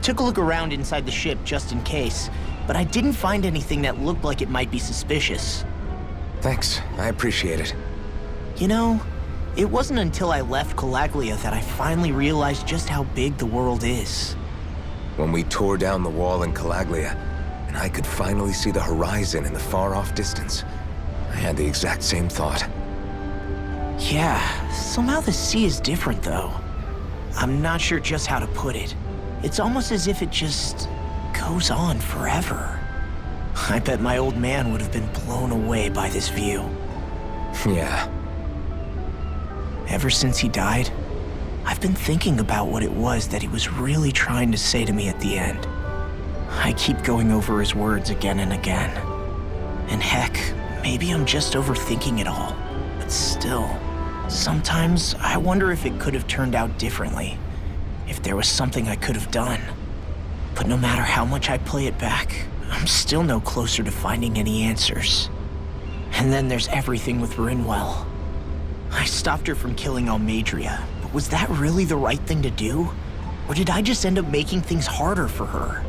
took a look around inside the ship just in case, but I didn't find anything that looked like it might be suspicious. Thanks, I appreciate it. You know, it wasn't until I left Calaglia that I finally realized just how big the world is. When we tore down the wall in Calaglia, and I could finally see the horizon in the far-off distance, I had the exact same thought. Yeah, somehow the sea is different though. I'm not sure just how to put it. It's almost as if it just goes on forever. I bet my old man would have been blown away by this view. Yeah. Ever since he died, I've been thinking about what it was that he was really trying to say to me at the end. I keep going over his words again and again. And heck, maybe I'm just overthinking it all. But still, sometimes I wonder if it could have turned out differently. If there was something I could have done. But no matter how much I play it back, I'm still no closer to finding any answers. And then there's everything with Rinwell. I stopped her from killing Almeidrea, but was that really the right thing to do? Or did I just end up making things harder for her?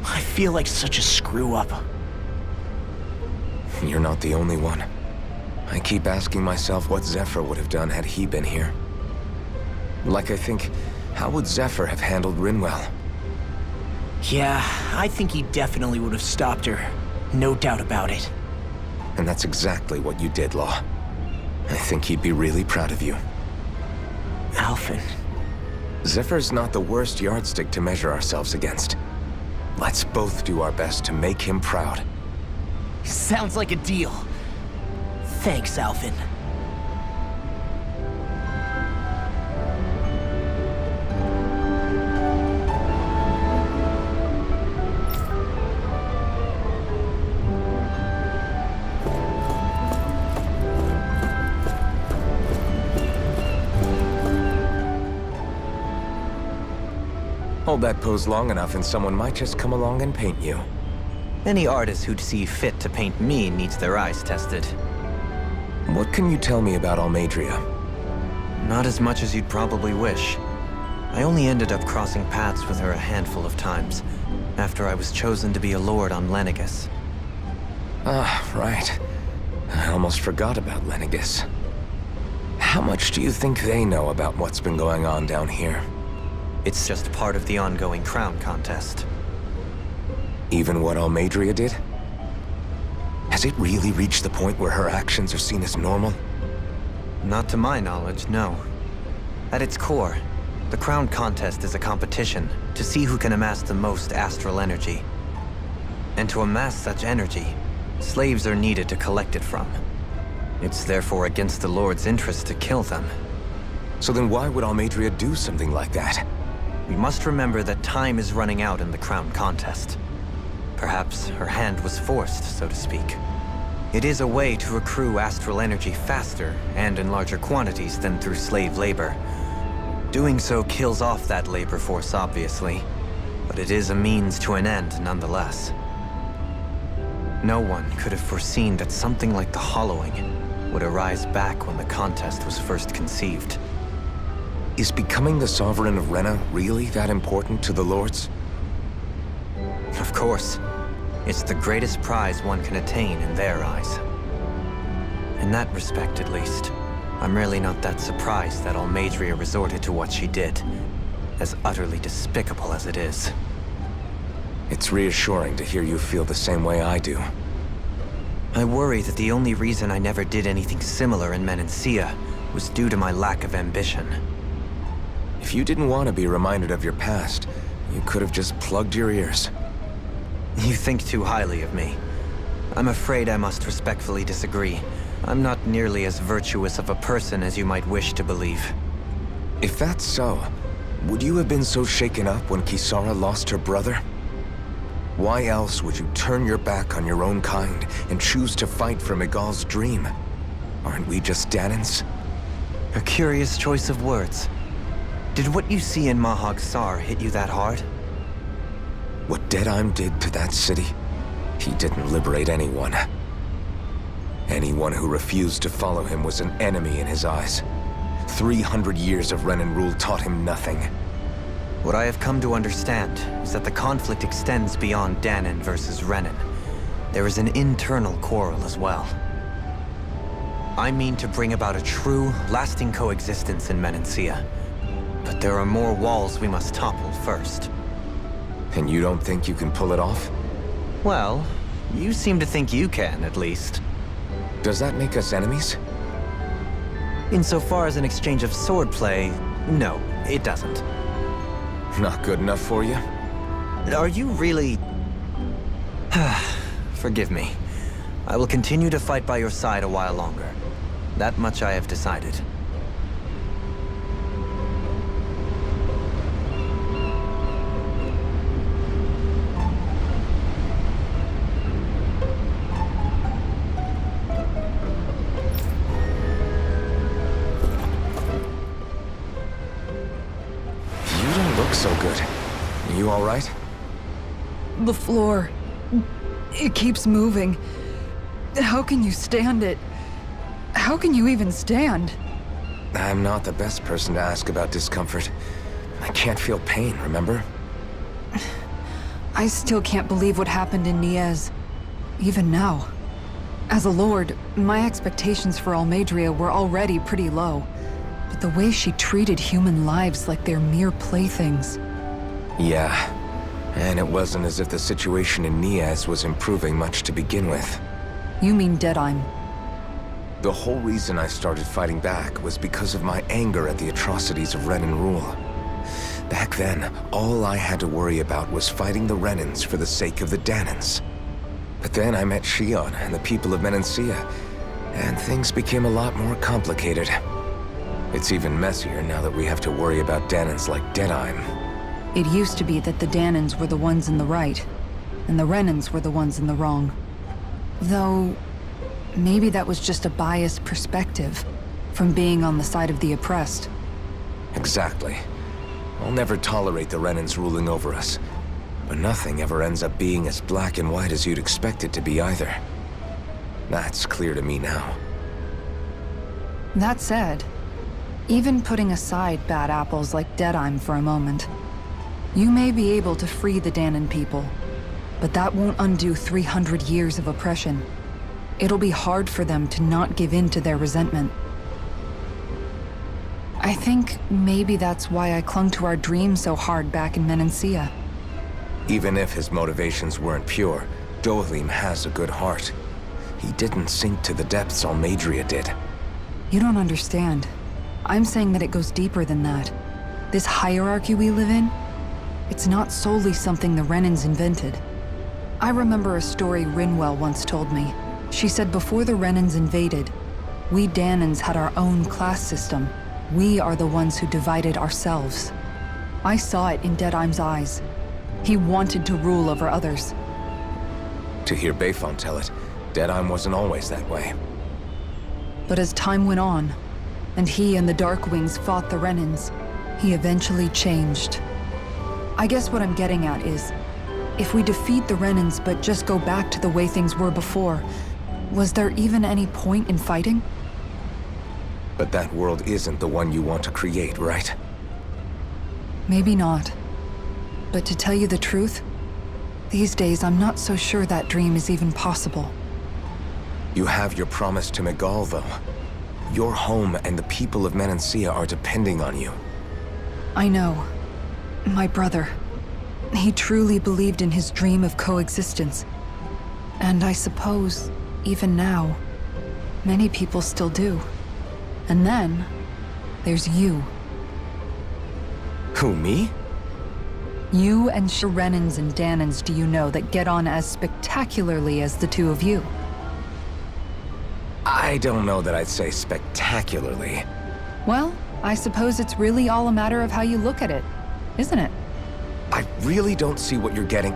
I feel like such a screw-up. You're not the only one. I keep asking myself what Zephyr would have done had he been here. Like I think, how would Zephyr have handled Rinwell? Yeah, I think he definitely would have stopped her. No doubt about it. And that's exactly what you did, Law. I think he'd be really proud of you. Alphen. Zephyr's not the worst yardstick to measure ourselves against. Let's both do our best to make him proud. Sounds like a deal. Thanks, Alphen. Hold that pose long enough and someone might just come along and paint you. Any artist who'd see fit to paint me needs their eyes tested. What can you tell me about Almeidrea? Not as much as you'd probably wish. I only ended up crossing paths with her a handful of times, after I was chosen to be a lord on Lenegis. Ah, right. I almost forgot about Lenegis. How much do you think they know about what's been going on down here? It's just part of the ongoing crown contest. Even what Almeidrea did? Has it really reached the point where her actions are seen as normal? Not to my knowledge, no. At its core, the crown contest is a competition to see who can amass the most astral energy. And to amass such energy, slaves are needed to collect it from. It's therefore against the Lord's interest to kill them. So then why would Almeidrea do something like that? We must remember that time is running out in the crown contest. Perhaps her hand was forced, so to speak. It is a way to accrue astral energy faster and in larger quantities than through slave labor. Doing so kills off that labor force, obviously, but it is a means to an end nonetheless. No one could have foreseen that something like the Hollowing would arise back when the contest was first conceived. Is becoming the Sovereign of Renna really that important to the Lords? Of course. It's the greatest prize one can attain in their eyes. In that respect, at least, I'm really not that surprised that Almeidrea resorted to what she did, as utterly despicable as it is. It's reassuring to hear you feel the same way I do. I worry that the only reason I never did anything similar in Menancia was due to my lack of ambition. If you didn't want to be reminded of your past, you could have just plugged your ears. You think too highly of me. I'm afraid I must respectfully disagree. I'm not nearly as virtuous of a person as you might wish to believe. If that's so, would you have been so shaken up when Kisara lost her brother? Why else would you turn your back on your own kind and choose to fight for Miguel's dream? Aren't we just Danans? A curious choice of words. Did what you see in Mahag Saar hit you that hard? What Deadheim did to that city, he didn't liberate anyone. Anyone who refused to follow him was an enemy in his eyes. 300 years of Renan rule taught him nothing. What I have come to understand is that the conflict extends beyond Dahnan versus Renan. There is an internal quarrel as well. I mean to bring about a true, lasting coexistence in Menancia. But there are more walls we must topple first. And you don't think you can pull it off? Well, you seem to think you can, at least. Does that make us enemies? Insofar as an exchange of swordplay, no, it doesn't. Not good enough for you? Are you really... Forgive me. I will continue to fight by your side a while longer. That much I have decided. You don't look so good. You all right? The floor. It keeps moving. How can you stand it? How can you even stand? I'm not the best person to ask about discomfort. I can't feel pain, remember? I still can't believe what happened in Niez. Even now. As a lord, my expectations for Almeidrea were already pretty low. But the way she treated human lives like they're mere playthings. Yeah. And it wasn't as if the situation in Niez was improving much to begin with. You mean Deadheim? The whole reason I started fighting back was because of my anger at the atrocities of Renan rule. Back then, all I had to worry about was fighting the Renans for the sake of the Dahnans. But then I met Shion and the people of Menancia, and things became a lot more complicated. It's even messier now that we have to worry about Dahnans like Deadheim. It used to be that the Dahnans were the ones in the right, and the Renans were the ones in the wrong. Though, maybe that was just a biased perspective from being on the side of the oppressed. Exactly. I'll never tolerate the Renans ruling over us. But nothing ever ends up being as black and white as you'd expect it to be either. That's clear to me now. That said, even putting aside bad apples like Deadheim for a moment, you may be able to free the Dahnan people, but that won't undo 300 years of oppression. It'll be hard for them to not give in to their resentment. I think maybe that's why I clung to our dream so hard back in Menancia. Even if his motivations weren't pure, Dohalim has a good heart. He didn't sink to the depths Almeidrea did. You don't understand. I'm saying that it goes deeper than that. This hierarchy we live in, it's not solely something the Renans invented. I remember a story Rinwell once told me. She said before the Renans invaded, we Dahnans had our own class system. We are the ones who divided ourselves. I saw it in Deadheim's eyes. He wanted to rule over others. To hear Bayfon tell it, Deadheim wasn't always that way. But as time went on, and he and the Darkwings fought the Renans, he eventually changed. I guess what I'm getting at is, if we defeat the Renans but just go back to the way things were before, was there even any point in fighting? But that world isn't the one you want to create, right? Maybe not. But to tell you the truth, these days I'm not so sure that dream is even possible. You have your promise to Megal, though. Your home and the people of Menancia are depending on you. I know. My brother. He truly believed in his dream of coexistence. And I suppose, even now, many people still do. And then, there's you. Who, me? You and Renans and Dahnans do you know that get on as spectacularly as the two of you? I don't know that I'd say spectacularly. Well, I suppose it's really all a matter of how you look at it, isn't it? I really don't see what you're getting.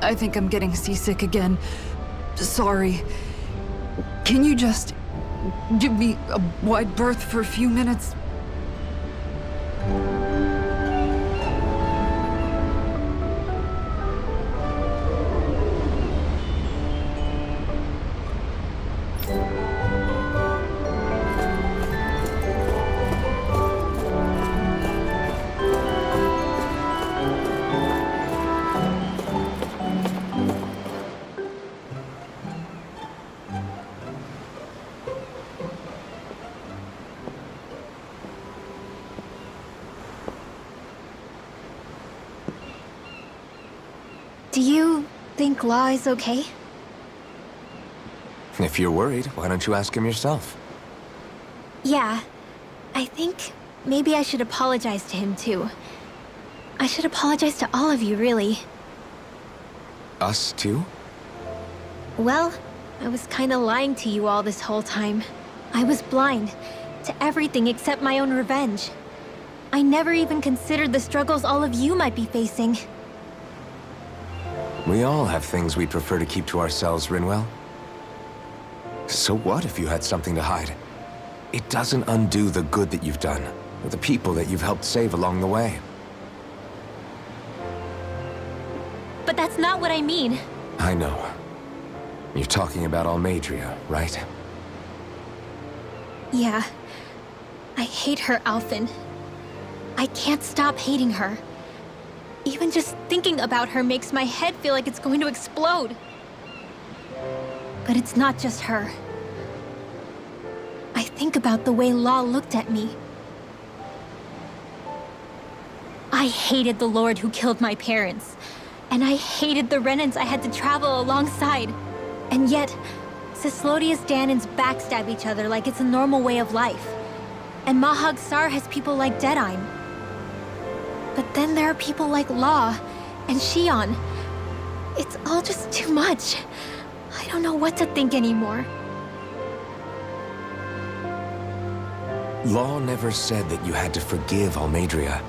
I think I'm getting seasick again. Sorry. Can you just give me a wide berth for a few minutes? Do you think Law is okay? If you're worried, why don't you ask him yourself? Yeah. I think maybe I should apologize to him too. I should apologize to all of you, really. Us too? Well, I was kinda lying to you all this whole time. I was blind to everything except my own revenge. I never even considered the struggles all of you might be facing. We all have things we prefer to keep to ourselves, Rinwell. So what if you had something to hide? It doesn't undo the good that you've done, or the people that you've helped save along the way. But that's not what I mean. I know. You're talking about Almeidrea, right? Yeah. I hate her, Alphen. I can't stop hating her. Even just thinking about her makes my head feel like it's going to explode. But it's not just her. I think about the way Law looked at me. I hated the Lord who killed my parents. And I hated the Renans I had to travel alongside. And yet, Cyslodius Danans backstab each other like it's a normal way of life. And Mahag Sar has people like Deadime. But then there are people like Law and Shion. It's all just too much. I don't know what to think anymore. Law never said that you had to forgive Almeidrea.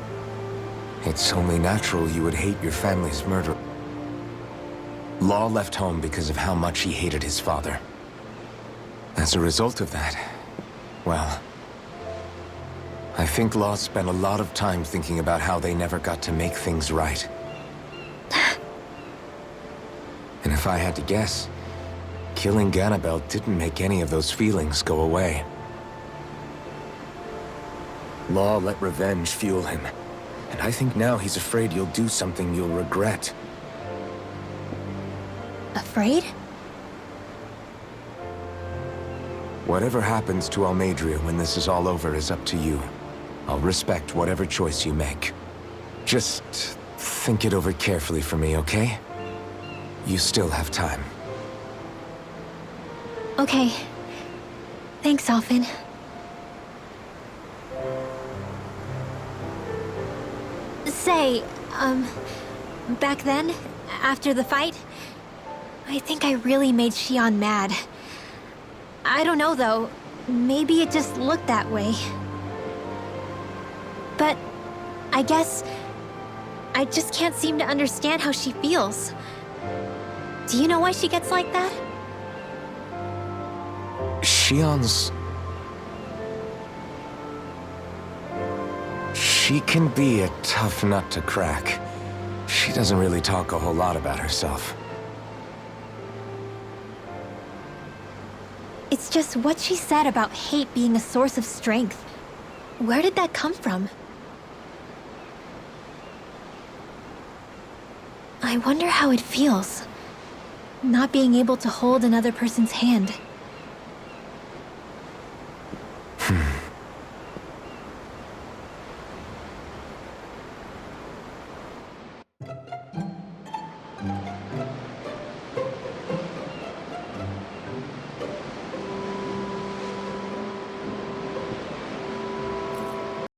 It's only natural you would hate your family's murderer. Law left home because of how much he hated his father. As a result of that, well, I think Law spent a lot of time thinking about how they never got to make things right. And if I had to guess, killing Ganabel didn't make any of those feelings go away. Law let revenge fuel him, and I think now he's afraid you'll do something you'll regret. Afraid? Whatever happens to Almeidrea when this is all over is up to you. I'll respect whatever choice you make. Just think it over carefully for me, okay? You still have time. Okay. Thanks, Alphen. Say, back then, after the fight, I think I really made Shion mad. I don't know, though. Maybe it just looked that way. But I guess I just can't seem to understand how she feels. Do you know why she gets like that? Shion's... She can be a tough nut to crack. She doesn't really talk a whole lot about herself. It's just what she said about hate being a source of strength. Where did that come from? I wonder how it feels, not being able to hold another person's hand.